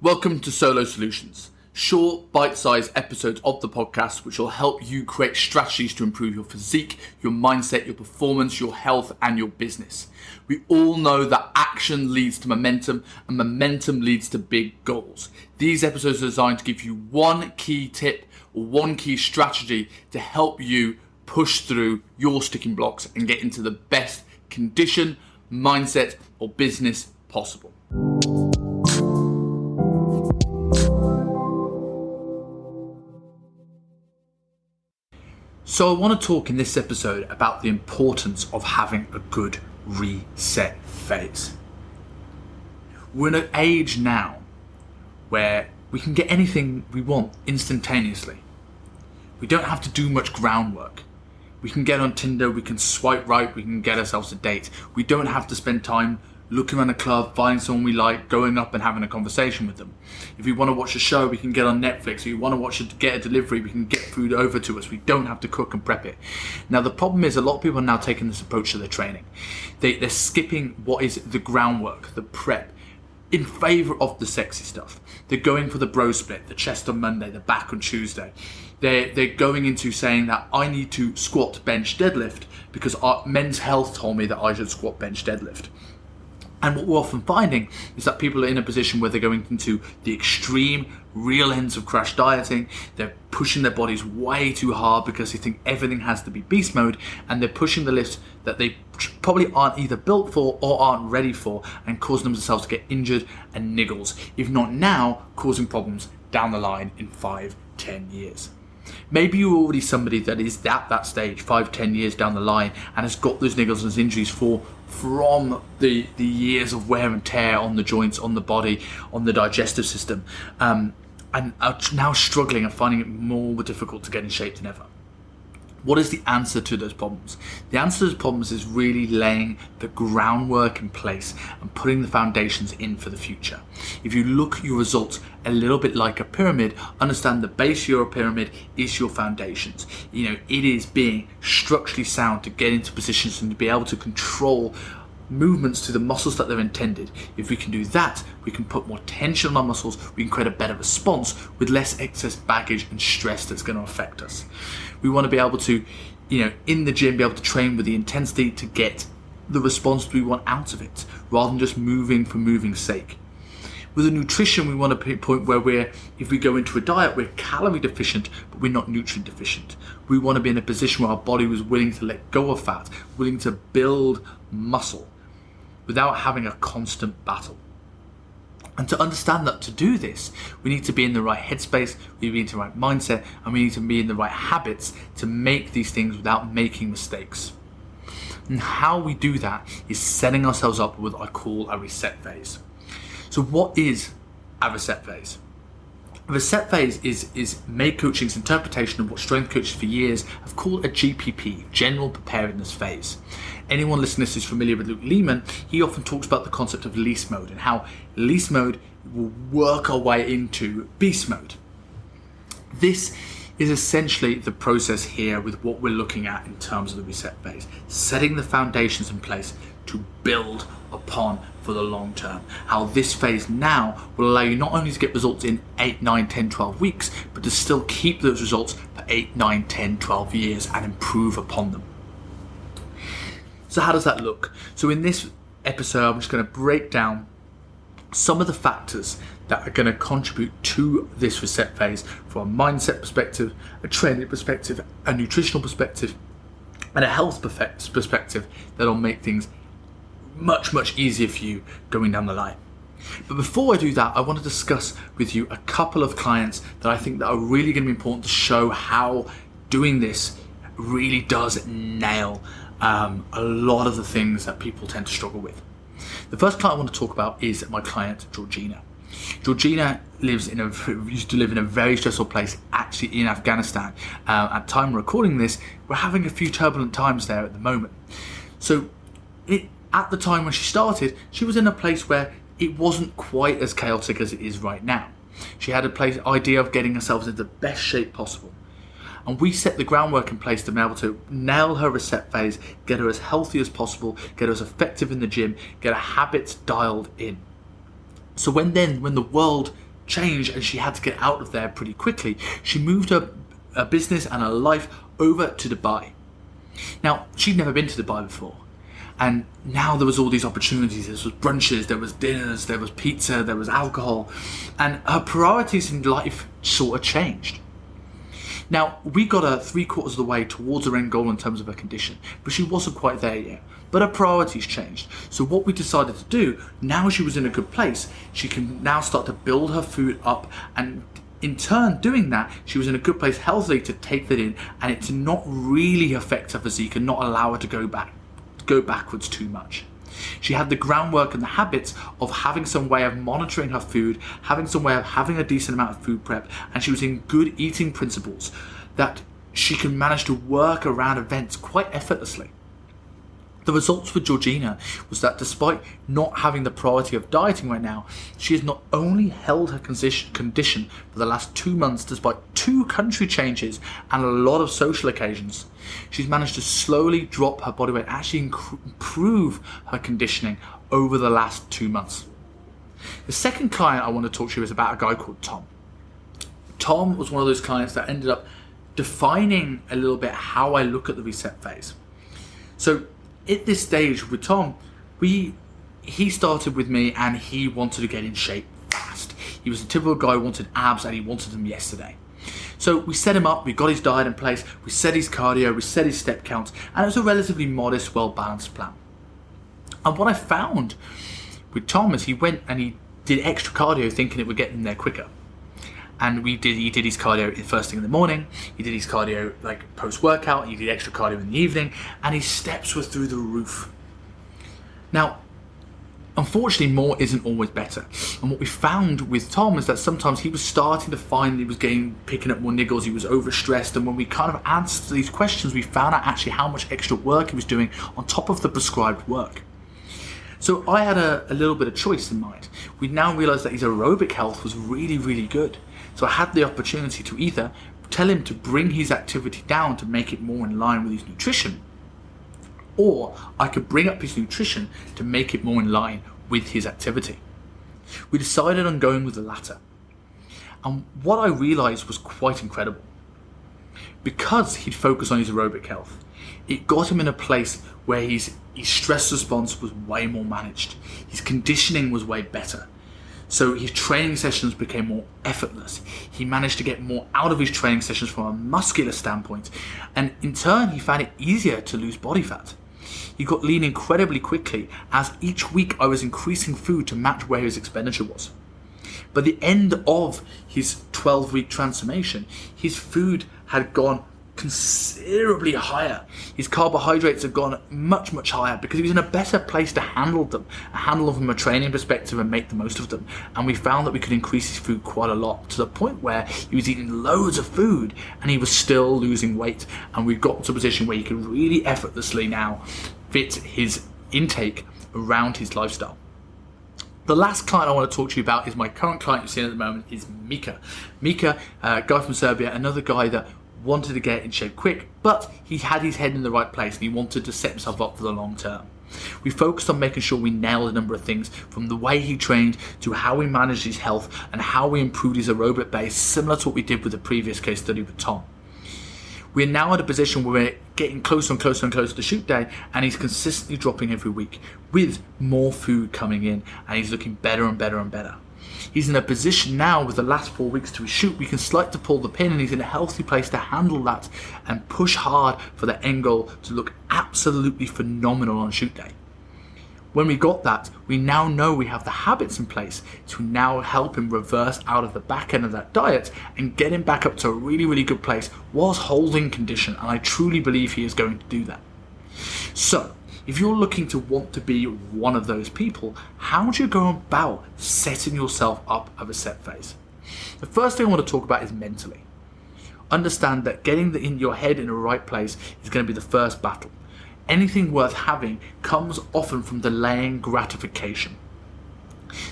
Welcome to Solo Solutions, short, bite-sized episodes of the podcast which will help you create strategies to improve your physique, your mindset, your performance, your health, and your business. We all know that action leads to momentum, and momentum leads to big goals. These episodes are designed to give you one key tip or one key strategy to help you push through your sticking blocks and get into the best condition, mindset, or business possible. So I want to talk in this episode about the importance of having a good reset phase. We're in an age now where we can get anything we want instantaneously. We don't have to do much groundwork. We can get on Tinder, we can swipe right, we can get ourselves a date. We don't have to spend time looking around a club, finding someone we like, going up and having a conversation with them. If we want to watch a show, we can get on Netflix. If we want to get a delivery, we can get food over to us. We don't have to cook and prep it. Now, the problem is a lot of people are now taking this approach to their training. They're skipping what is the groundwork, the prep, in favor of the sexy stuff. They're going for the bro split, the chest on Monday, the back on Tuesday. They're going into saying that I need to squat, bench, deadlift because Men's Health told me that I should squat, bench, deadlift. And what we're often finding is that people are in a position where they're going into the extreme, real ends of crash dieting. They're pushing their bodies way too hard because they think everything has to be beast mode, and they're pushing the lifts that they probably aren't either built for or aren't ready for, and causing themselves to get injured and niggles, if not now, causing problems down the line in 5-10 years. Maybe you're already somebody that is at that stage 5-10 years down the line and has got those niggles and those injuries from the years of wear and tear on the joints, on the body, on the digestive system, and are now struggling and finding it more difficult to get in shape than ever. What is the answer to those problems? The answer to those problems is really laying the groundwork in place and putting the foundations in for the future. If you look at your results a little bit like a pyramid, understand the base of your pyramid is your foundations. It is being structurally sound to get into positions and to be able to control movements to the muscles that they're intended. If we can do that, we can put more tension on our muscles, we can create a better response with less excess baggage and stress that's going to affect us. We want to be able to, in the gym, be able to train with the intensity to get the response we want out of it, rather than just moving for moving's sake. With the nutrition, we want to be at a point where if we go into a diet, we're calorie deficient, but we're not nutrient deficient. We want to be in a position where our body was willing to let go of fat, willing to build muscle, without having a constant battle. And to understand that to do this, we need to be in the right headspace, we need the right mindset, and we need to be in the right habits to make these things without making mistakes. And how we do that is setting ourselves up with what I call a reset phase. So what is a reset phase? A reset phase is May Coaching's interpretation of what strength coaches for years have called a GPP, General Preparedness Phase. Anyone listening to this is familiar with Luke Lehman. He often talks about the concept of least mode and how least mode will work our way into beast mode. This is essentially the process here with what we're looking at in terms of the reset phase, setting the foundations in place to build upon for the long term. How this phase now will allow you not only to get results in 8, 9, 10, 12 weeks, but to still keep those results for 8, 9, 10, 12 years and improve upon them. So how does that look? So in this episode, I'm just going to break down some of the factors that are going to contribute to this reset phase from a mindset perspective, a training perspective, a nutritional perspective, and a health perspective that'll make things much easier for you going down the line. But before I do that, I want to discuss with you a couple of clients that I think that are really going to be important to show how doing this really does nail a lot of the things that people tend to struggle with. The first client I want to talk about is my client Georgina. Georgina used to live in a very stressful place, actually in Afghanistan. At the time of recording this, we're having a few turbulent times there at the moment. So at the time when she started, she was in a place where it wasn't quite as chaotic as it is right now. She had idea of getting herself into the best shape possible. And we set the groundwork in place to be able to nail her reset phase, get her as healthy as possible, get her as effective in the gym, get her habits dialed in. So when the world changed and she had to get out of there pretty quickly. She moved her business and her life over to Dubai. Now, she'd never been to Dubai before. And now there was all these opportunities. There was brunches, there was dinners, there was pizza, there was alcohol. And her priorities in life sort of changed. Now, we got her 3/4 of the way towards her end goal in terms of her condition, but she wasn't quite there yet. But her priorities changed. So what we decided to do, now she was in a good place, she can now start to build her food up, and in turn doing that, she was in a good place healthily to take that in and it to not really affect her physique and not allow her to go backwards too much. She had the groundwork and the habits of having some way of monitoring her food, having some way of having a decent amount of food prep, and she was in good eating principles that she can manage to work around events quite effortlessly. The results for Georgina was that despite not having the priority of dieting right now, she has not only held her condition for the last 2 months despite 2 country changes and a lot of social occasions, she's managed to slowly drop her body weight, actually improve her conditioning over the last 2 months. The second client I want to talk to you is about a guy called Tom. Tom was one of those clients that ended up defining a little bit how I look at the reset phase. So at this stage with Tom, he started with me and he wanted to get in shape fast. He was the typical guy who wanted abs and he wanted them yesterday. So we set him up, we got his diet in place, we set his cardio, we set his step counts, and it was a relatively modest, well-balanced plan. And what I found with Tom is he went and he did extra cardio thinking it would get him there quicker. And he did his cardio first thing in the morning, he did his cardio like post-workout, he did extra cardio in the evening, and his steps were through the roof. Now, unfortunately, more isn't always better. And what we found with Tom is that sometimes he was starting to find he was picking up more niggles, he was overstressed, and when we kind of answered these questions, we found out actually how much extra work he was doing on top of the prescribed work. So I had a little bit of choice in mind. We now realized that his aerobic health was really, really good. So I had the opportunity to either tell him to bring his activity down to make it more in line with his nutrition, or I could bring up his nutrition to make it more in line with his activity. We decided on going with the latter. And what I realized was quite incredible. Because he'd focused on his aerobic health, it got him in a place where his stress response was way more managed. His conditioning was way better. So his training sessions became more effortless. He managed to get more out of his training sessions from a muscular standpoint. And in turn, he found it easier to lose body fat. He got lean incredibly quickly as each week I was increasing food to match where his expenditure was. By the end of his 12-week transformation, his food had gone considerably higher. His carbohydrates had gone much, much higher because he was in a better place to handle them from a training perspective and make the most of them. And we found that we could increase his food quite a lot to the point where he was eating loads of food and he was still losing weight. And we got to a position where he could really effortlessly now fit his intake around his lifestyle. The last client I want to talk to you about is my current client you're seeing at the moment is Mika. Mika, a guy from Serbia, another guy that wanted to get in shape quick, but he had his head in the right place and he wanted to set himself up for the long term. We focused on making sure we nailed a number of things, from the way he trained to how we managed his health and how we improved his aerobic base, similar to what we did with the previous case study with Tom. We're now at a position where we're getting closer and closer and closer to shoot day, and he's consistently dropping every week with more food coming in, and he's looking better and better and better. He's in a position now with the last 4 weeks to his shoot, we can start to pull the pin, and he's in a healthy place to handle that and push hard for the end goal to look absolutely phenomenal on shoot day. When we got that, we now know we have the habits in place to now help him reverse out of the back end of that diet and get him back up to a really, really good place whilst holding condition. And I truly believe he is going to do that. So, if you're looking to want to be one of those people, how do you go about setting yourself up of a set phase? The first thing I want to talk about is mentally. Understand that getting in your head in the right place is going to be the first battle. Anything worth having comes often from delaying gratification.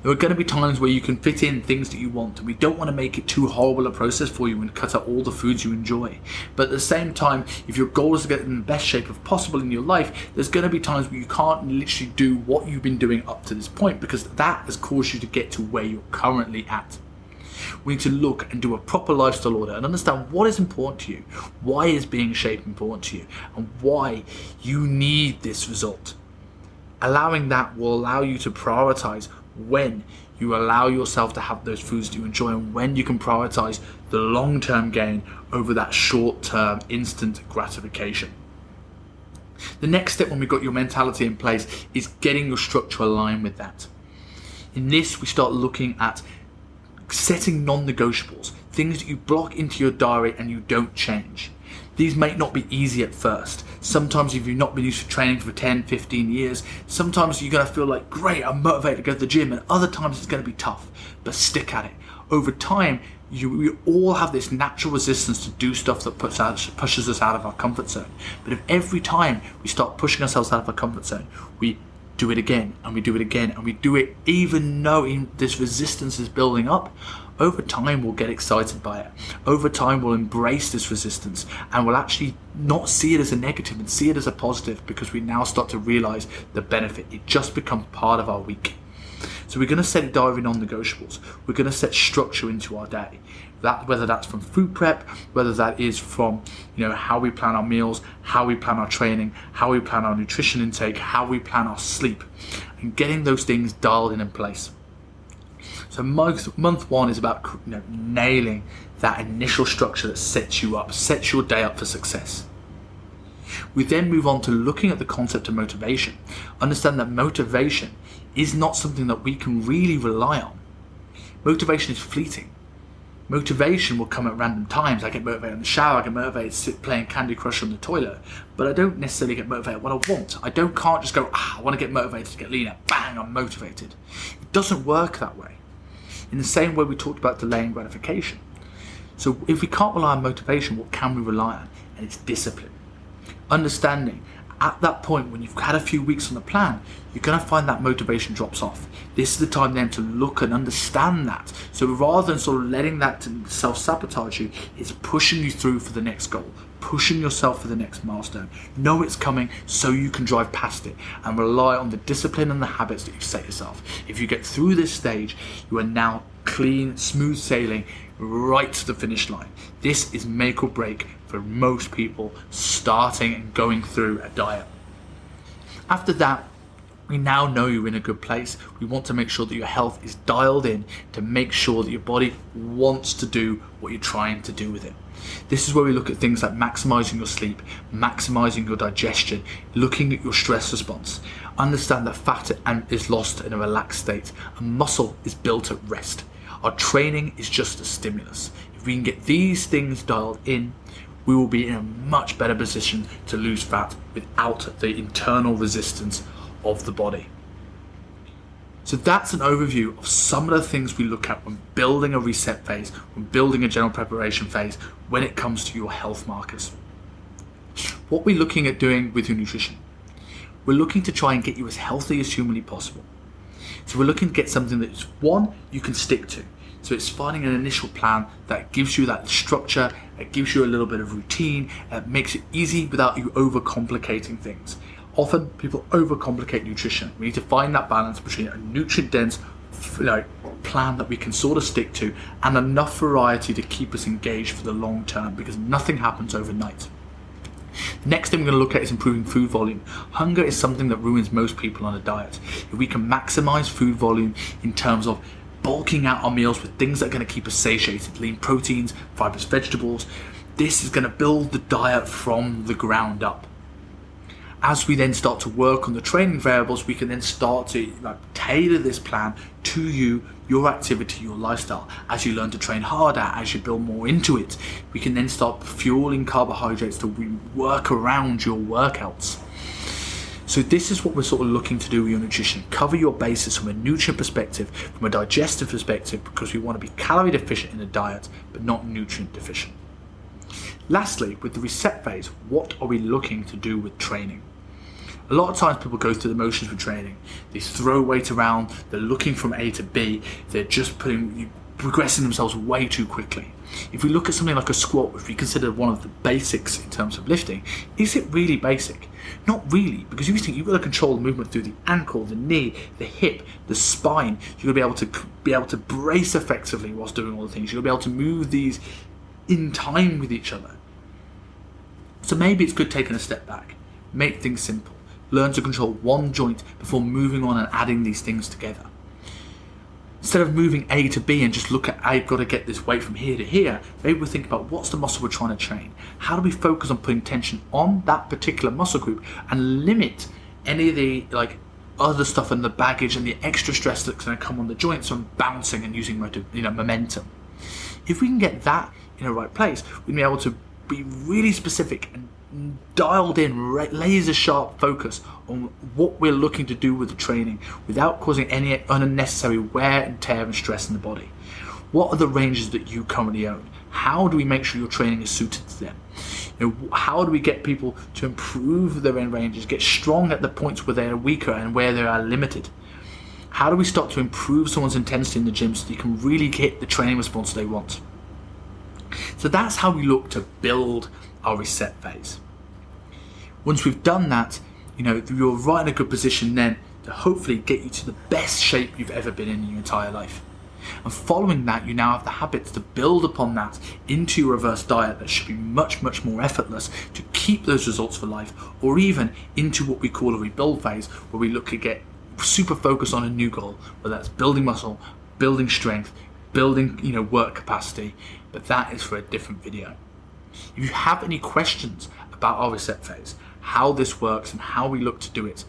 There are going to be times where you can fit in things that you want, and we don't want to make it too horrible a process for you and cut out all the foods you enjoy. But at the same time, if your goal is to get in the best shape of possible in your life, there's going to be times where you can't literally do what you've been doing up to this point because that has caused you to get to where you're currently at. We need to look and do a proper lifestyle audit and understand what is important to you, why is being in shape important to you, and why you need this result. Allowing that will allow you to prioritize when you allow yourself to have those foods that you enjoy and when you can prioritize the long-term gain over that short-term instant gratification. The next step when we've got your mentality in place is getting your structure aligned with that. In this, we start looking at setting non-negotiables, things that you block into your diary and you don't change. These may not be easy at first. Sometimes if you've not been used to training for 10, 15 years, sometimes you're going to feel like, great, I'm motivated to go to the gym, and other times it's going to be tough, but stick at it. Over time, we all have this natural resistance to do stuff that pushes us out of our comfort zone. But if every time we start pushing ourselves out of our comfort zone, we do it again and we do it again and we do it even knowing this resistance is building up, over time we'll get excited by it. Over time we'll embrace this resistance and we'll actually not see it as a negative and see it as a positive, because we now start to realize the benefit. It just becomes part of our week. So we're going to set diary non-negotiables. We're going to set structure into our day. Whether that's from food prep, whether that is from how we plan our meals, how we plan our training, how we plan our nutrition intake, how we plan our sleep, and getting those things dialed in place. So month one is about nailing that initial structure that sets you up, sets your day up for success. We then move on to looking at the concept of motivation. Understand that motivation is not something that we can really rely on. Motivation is fleeting. Motivation will come at random times. I get motivated in the shower, I get motivated playing Candy Crush on the toilet, but I don't necessarily get motivated when I want. Can't just go, I want to get motivated to get leaner, bang, I'm motivated. It doesn't work that way. In the same way we talked about delaying gratification. So if we can't rely on motivation, what can we rely on? And it's discipline. Understanding at that point when you've had a few weeks on the plan, you're going to find that motivation drops off. This is the time then to look and understand that. So rather than sort of letting that self-sabotage you, it's pushing you through for the next goal, pushing yourself for the next milestone. Know it's coming so you can drive past it and rely on the discipline and the habits that you've set yourself. If you get through this stage, you are now clean, smooth sailing right to the finish line. This is make or break for most people starting and going through a diet. After that, we now know you're in a good place. We want to make sure that your health is dialed in to make sure that your body wants to do what you're trying to do with it. This is where we look at things like maximizing your sleep, maximizing your digestion, looking at your stress response. Understand that fat is lost in a relaxed state and muscle is built at rest. Our training is just a stimulus. If we can get these things dialed in, we will be in a much better position to lose fat without the internal resistance of the body. So that's an overview of some of the things we look at when building a reset phase, when building a general preparation phase, when it comes to your health markers. What we're looking at doing with your nutrition, we're looking to try and get you as healthy as humanly possible. So we're looking to get something that's one, you can stick to. So it's finding an initial plan that gives you that structure, it gives you a little bit of routine, and makes it easy without you overcomplicating things. Often people overcomplicate nutrition. We need to find that balance between a nutrient-dense plan that we can sort of stick to and enough variety to keep us engaged for the long term, because nothing happens overnight. The next thing we're going to look at is improving food volume. Hunger is something that ruins most people on a diet. If we can maximize food volume in terms of bulking out our meals with things that are going to keep us satiated, lean proteins, fibrous vegetables, this is going to build the diet from the ground up. As we then start to work on the training variables, we can then start to tailor this plan to you, your activity, your lifestyle. As you learn to train harder, as you build more into it, we can then start fueling carbohydrates to work around your workouts. So this is what we're sort of looking to do with your nutrition. Cover your bases from a nutrient perspective, from a digestive perspective, because we want to be calorie deficient in a diet, but not nutrient deficient. Lastly, with the reset phase, what are we looking to do with training? A lot of times people go through the motions with training. They throw weight around, they're looking from A to B, they're just progressing themselves way too quickly. If we look at something like a squat, which we consider one of the basics in terms of lifting, is it really basic? Not really, because you think you've got to control the movement through the ankle, the knee, the hip, the spine. You've got to be able to brace effectively whilst doing all the things. You've got to be able to move these in time with each other. So maybe it's good taking a step back, make things simple, learn to control one joint before moving on and adding these things together. Instead of moving A to B and just look at, I've got to get this weight from here to here, maybe we'll think about what's the muscle we're trying to train. How do we focus on putting tension on that particular muscle group and limit any of the other stuff and the baggage and the extra stress that's going to come on the joints from bouncing and using momentum. If we can get that in the right place, we'll be able to be really specific and dialed in, laser sharp focus on what we're looking to do with the training without causing any unnecessary wear and tear and stress in the body. What are the ranges that you currently own? How do we make sure your training is suited to them? How do we get people to improve their end ranges, get strong at the points where they're weaker and where they are limited? How do we start to improve someone's intensity in the gym so they can really get the training response they want? So that's how we look to build our reset phase. Once we've done that, you're right in a good position then to hopefully get you to the best shape you've ever been in your entire life. And following that, you now have the habits to build upon that into your reverse diet that should be much, much more effortless to keep those results for life, or even into what we call a rebuild phase, where we look to get super focused on a new goal, whether that's building muscle, building strength, building work capacity, but that is for a different video. If you have any questions about our reset phase, how this works and how we look to do it,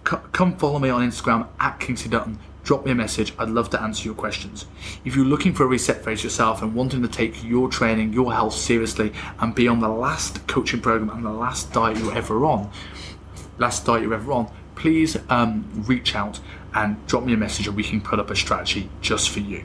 come follow me on Instagram at Kingsley Dutton. Drop me a message. I'd love to answer your questions. If you're looking for a reset phase yourself and wanting to take your training, your health seriously and be on the last coaching program and the last diet you're ever on, please reach out and drop me a message and we can put up a strategy just for you.